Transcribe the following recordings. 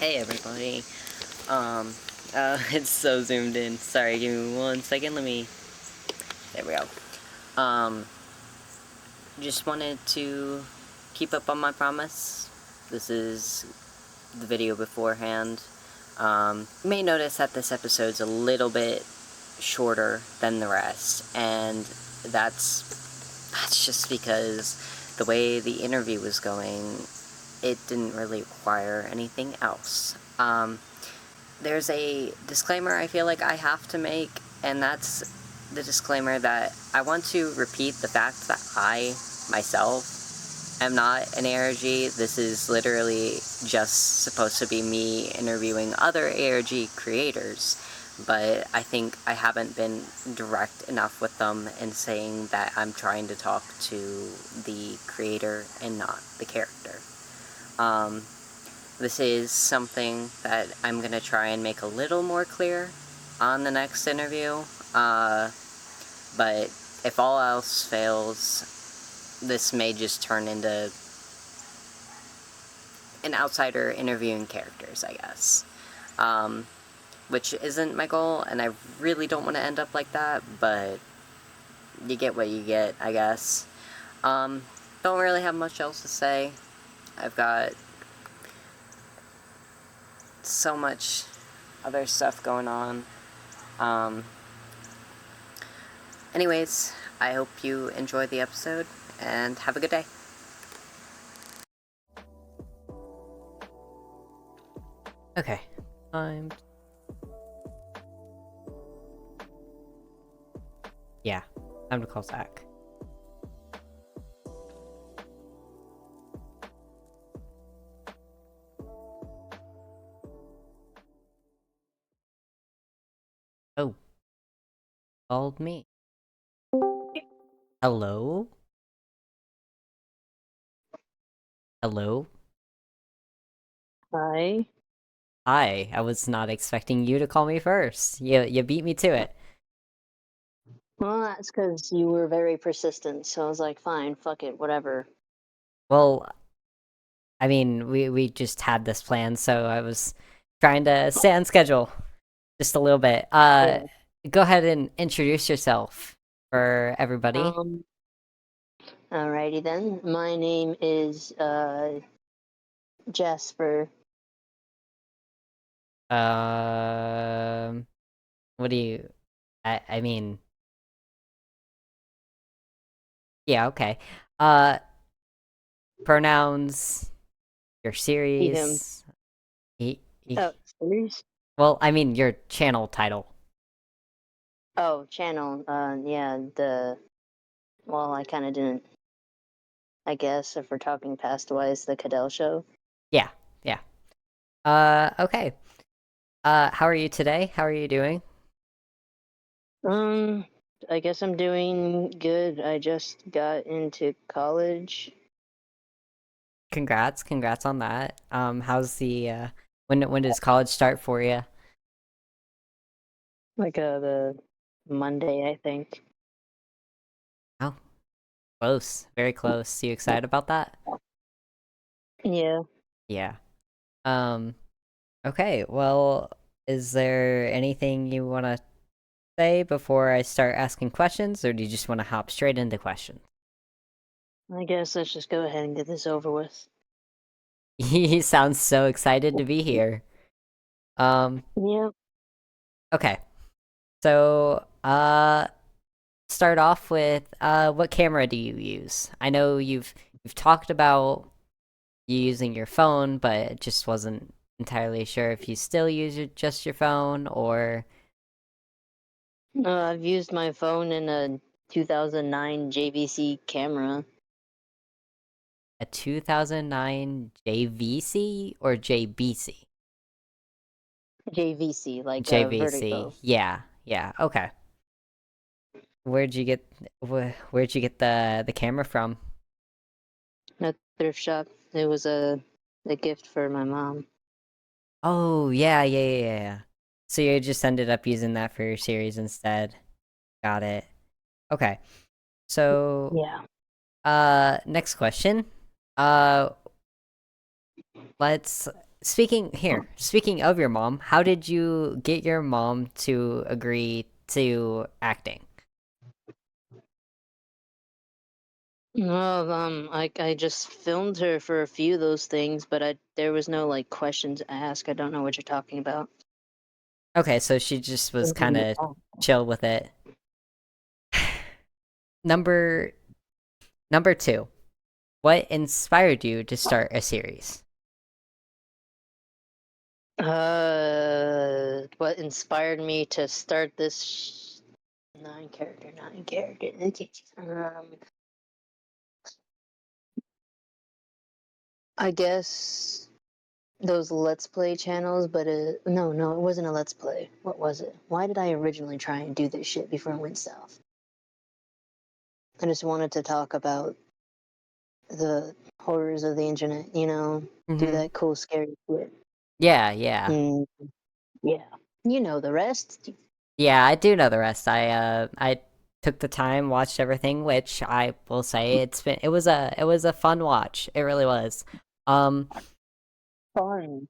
Hey everybody. It's so zoomed in. Sorry, give me 1 second. There we go. Just wanted to keep up on my promise. This is the video beforehand. You may notice that this episode's a little bit shorter than the rest, and that's just because the way the interview was going, it didn't really require anything else. There's a disclaimer I feel like I have to make, and that's the disclaimer that I want to repeat the fact that I, myself, am not an ARG. This is literally just supposed to be me interviewing other ARG creators, but I think I haven't been direct enough with them in saying that I'm trying to talk to the creator and not the character. This is something that I'm going to try and make a little more clear on the next interview, but if all else fails, this may just turn into an outsider interviewing characters, I guess. Which isn't my goal, and I really don't want to end up like that, but you get what you get, I guess. Don't really have much else to say. I've got so much other stuff going on. Anyways, I hope you enjoy the episode, and have a good day. Okay, yeah, time to call Zach. Oh, called me. Hello? Hello? Hi. Hi, I was not expecting you to call me first. You beat me to it. Well, that's because you were very persistent, so I was like, fine, fuck it, whatever. Well, I mean, we just had this plan, so I was trying to stay on schedule just a little bit. Yeah. Go ahead and introduce yourself for everybody. Um, Alrighty then. My name is Jasper. Um, what do you... I mean... Yeah, okay. Uh, Pronouns, your He, him. series... he- Oh, series? well, I mean, your channel title. Oh, channel. Yeah, well, I kind of didn't, I guess, if we're talking past-wise, the Caddel Show. Yeah, yeah. Okay. How are you today? How are you doing? Um, I guess I'm doing good. I just got into college. Congrats on that. How's the, when does college start for you? Like, the Monday, I think. Oh, close. Very close. You excited about that? Yeah. Yeah. Um, okay, well, is there anything you want to say before I start asking questions, or do you just want to hop straight into questions? I guess let's just go ahead and get this over with. He sounds so excited to be here. Um, Yep. okay. So, start off with, what camera do you use? I know you've talked about you using your phone, but just wasn't entirely sure if you still use just your phone or I've used my phone in a 2009 JVC camera. a 2009 JVC or JBC? JVC, like JVC. vertical. Yeah, yeah. Okay. Where'd you get where'd you get the camera from? At thrift shop. It was a gift for my mom. Oh, yeah. So you just ended up using that for your series instead. Got it. Okay. So, Yeah. next question. Uh, let's speaking of your mom, how did you get your mom to agree to acting? Well, I just filmed her for a few of those things, but there was no like questions asked. I don't know what you're talking about. Okay, so she just was kind Mhm. of chill with it. Number number 2. What inspired you to start a series? What inspired me to start this nine character. Okay. I guess those Let's Play channels, but no, it wasn't a Let's Play. What was it? Why did I originally try and do this shit before it went south? I just wanted to talk about the horrors of the internet, do Mm-hmm. that cool, scary shit. Yeah, yeah. Mm, yeah. You know the rest. Yeah, I do know the rest. I took the time, watched everything, which I will say it was a fun watch. It really was. Um, Fun.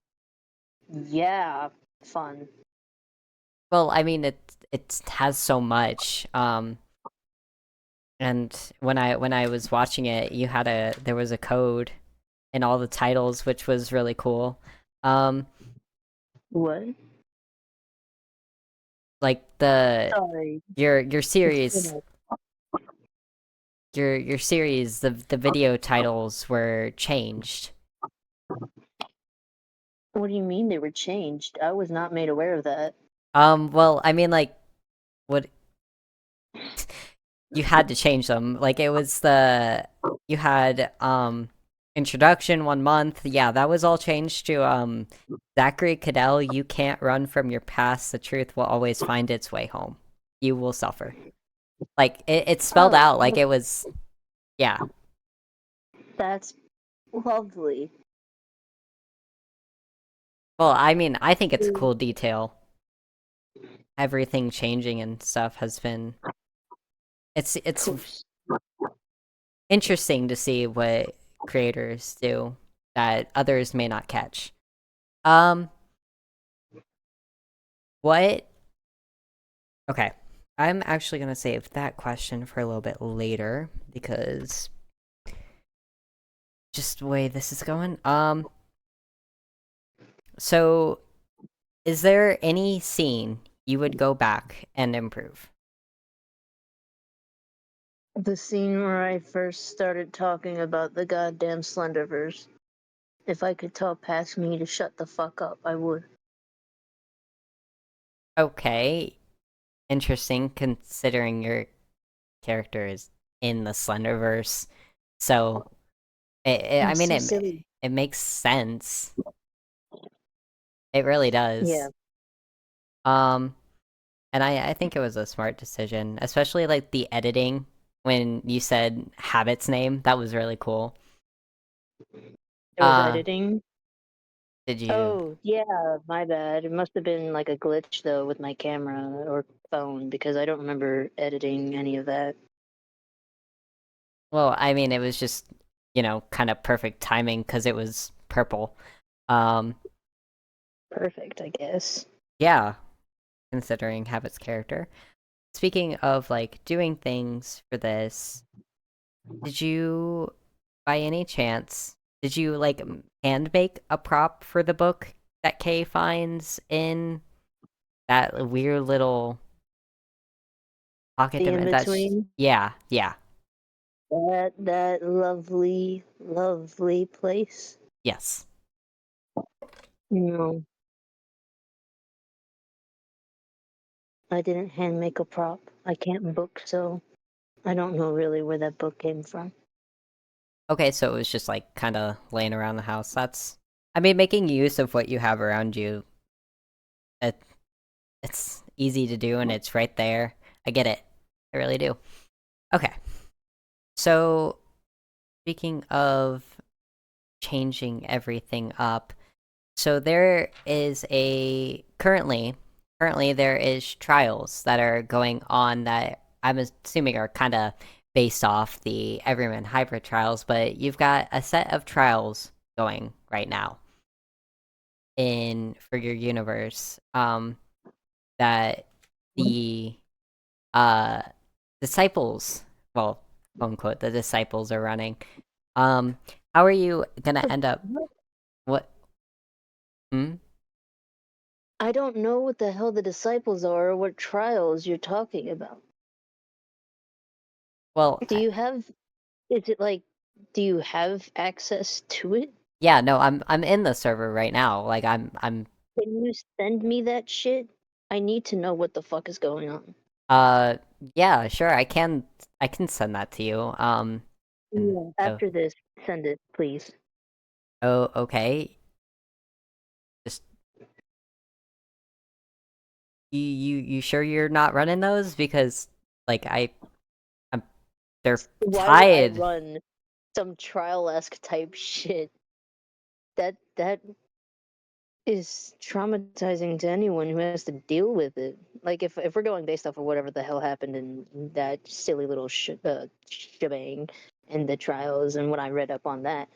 Yeah, fun. well, I mean it has so much. And when I was watching it, there was a code in all the titles, which was really cool. Um, What? like the Sorry. your It's series finished. your series the video titles were changed. What do you mean they were changed? I was not made aware of that. Well, I mean, like, what you had to change them. Like, it was you had introduction 1 month. Yeah, that was all changed to Zachary Caddell. You can't run from your past. The truth will always find its way home. You will suffer. Like it's spelled Oh, out. Like it was. Yeah. that's lovely. Well, I mean, I think it's a cool detail. Everything changing and stuff has been. It's Cool. interesting to see what creators do that others may not catch. Um, what? Okay, I'm actually gonna save that question for a little bit later because just the way this is going. So is there any scene you would go back and improve? The scene where I first started talking about the goddamn slenderverse. If I could tell past me to shut the fuck up, I would. Okay, interesting considering your character is in the Slenderverse. So, I It's mean, so silly. it makes sense. It really Yeah. does. Um, and I think it was a smart decision, especially like the editing when you said Habit's name. That was really cool. There was Uh, editing. did you? Oh, yeah, my bad. It must have been like a glitch though with my camera or phone because I don't remember editing any of that. Well, I mean, it was just kind of perfect timing because it was purple. Um, Perfect, I guess. yeah, considering Habit's character. Speaking of like doing things for this, did you, by any chance, did you like hand make a prop for the book that Kay finds in that weird little pocket The in dimension? between, Yeah, yeah, that lovely, lovely place. yes. No, I didn't hand make a prop. I can't book, so I don't know really where that book came from. Okay, so it was just like kind of laying around the house. I mean, making use of what you have around you. It, it's easy to do, and it's right there. I get it. I really do. Okay, so speaking of changing everything up, so there is a currently there is trials that are going on that I'm assuming are kind of based off the Everyman Hybrid trials, but you've got a set of trials going right now. for your universe, that the uh disciples, well, quote unquote, the disciples are running. Um, how are you gonna end up? What? Hmm? I don't know what the hell the disciples are or what trials you're talking about. Well, Do you have, is it like, do you have access to it? yeah, no, I'm in the server right now. Like I'm Can you send me that shit? I need to know what the fuck is going on. uh yeah, sure, I can send that to you. And Yeah. oh, After this, send it, please. oh, okay. Just you sure you're not running those? Because like I'm they're Why would I tied. run some trial-esque type shit? That is traumatizing to anyone who has to deal with it. Like if we're going based off of whatever the hell happened in that silly little shebang and the trials and what I read up on that,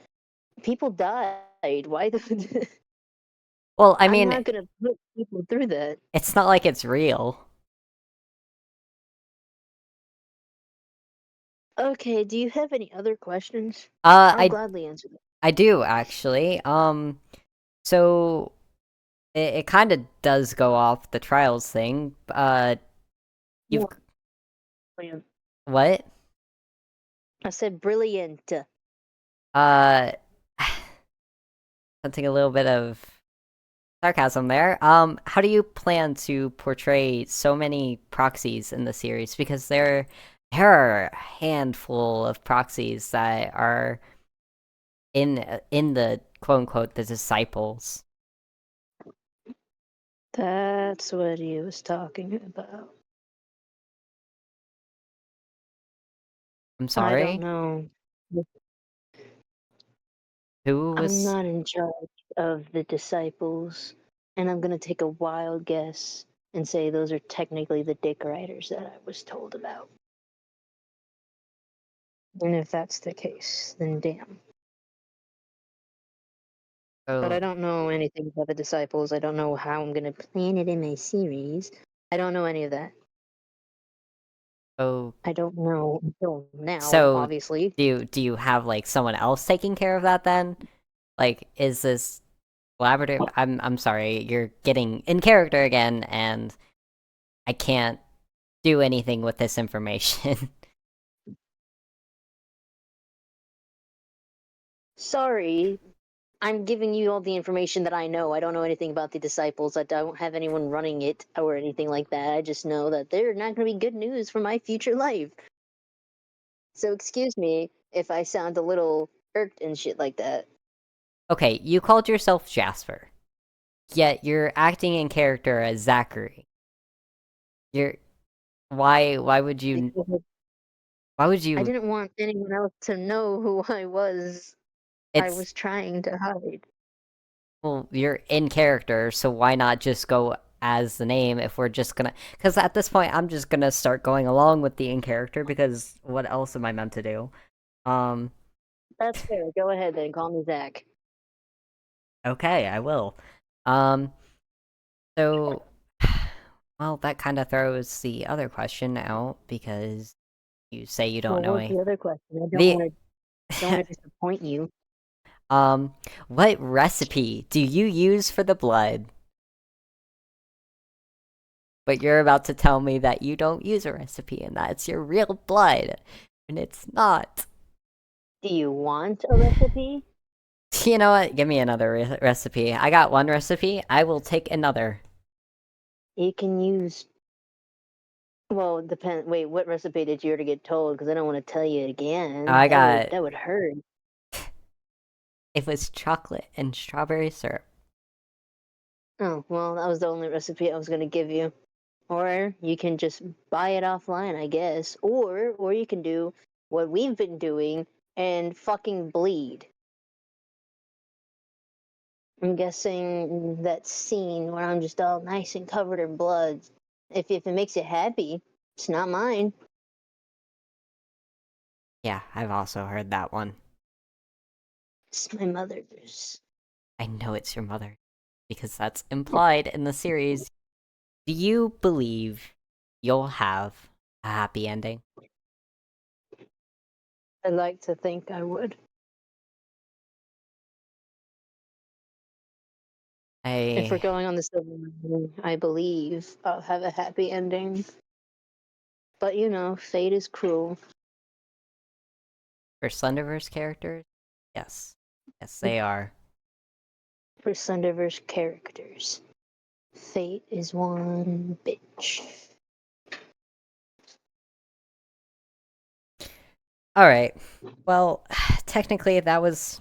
people died. Why the? Well, I I'm mean, not gonna put people through that. it's not like it's real. Okay, do you have any other questions? Uh, I'll I gladly answer them. I do actually. So it kind of does go off the trials thing. You've Yeah, brilliant. what? I said brilliant. Uh, Something a little bit of sarcasm there. How do you plan to portray so many proxies in the series? Because there are a handful of proxies that are in the quote unquote the disciples. That's what he was talking about. I'm I don't sorry. know. Who I'm was? not in charge of the disciples, and I'm gonna take a wild guess and say those are technically the dick riders that I was told about. And if that's the case, then damn. But I Oh, don't know anything about the disciples. I don't know how I'm gonna plan it in my series. I don't know any of that. oh. I don't know until now, So obviously. do you have like someone else taking care of that then? Like, is this collaborative? I'm sorry, you're getting in character again, and I can't do anything with this information. Sorry, I'm giving you all the information that I know. I don't know anything about the disciples. I don't have anyone running it or anything like that. I just know that they're not going to be good news for my future life. So excuse me if I sound a little irked and shit like that. Okay, you called yourself Jasper, yet you're acting in character as Zachary. You're why would you Because why would I you didn't want anyone else to know who I was. I it's was trying to hide. well, you're in character, so why not just go as the name if we're just gonna because at this point I'm just gonna start going along with the in character because what else am I meant to do? Um, That's fair. Go ahead then. Call me Zach. okay, I will. Um, so well, that kind of throws the other question out because you say you don't Well, know what was any the other question? I the don't want to disappoint you. what recipe do you use for the blood? But you're about to tell me that you don't use a recipe and that it's your real blood, and it's not. Do you want a recipe? You know what? Give me another recipe. I got one recipe. I will take another. You can use. Well, depend. Wait, what recipe did you already get told? Because I don't want to tell you again. I got That would hurt. it was chocolate and strawberry syrup. Oh well, that was the only recipe I was gonna give you. Or you can just buy it offline, I guess. Or you can do what we've been doing and fucking bleed. I'm guessing that scene where I'm just all nice and covered in blood. If it makes you happy, it's not mine. Yeah, I've also heard that one. It's my mother's. I know it's your mother. because that's implied in the series. Do you believe you'll have a happy ending? I'd like to think I would. If we're going on the silver lining, I believe I'll have a happy ending. But you know, fate is cruel. For Slenderverse characters? Yes. Yes, they are. For Slenderverse characters, fate is one bitch. Alright. Well, technically that was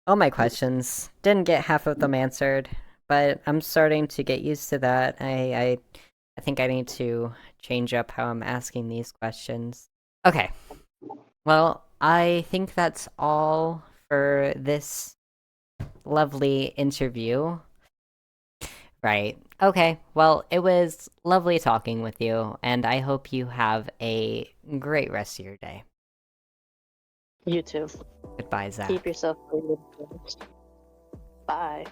all my questions. Didn't get half of them answered, but I'm starting to get used to that. I think I need to change up how I'm asking these questions. Okay. Well, I think that's all for this lovely interview. Right. Okay. Well, it was lovely talking with you, and I hope you have a great rest of your day. You too. Goodbye, Zach. Keep yourself clean. Bye.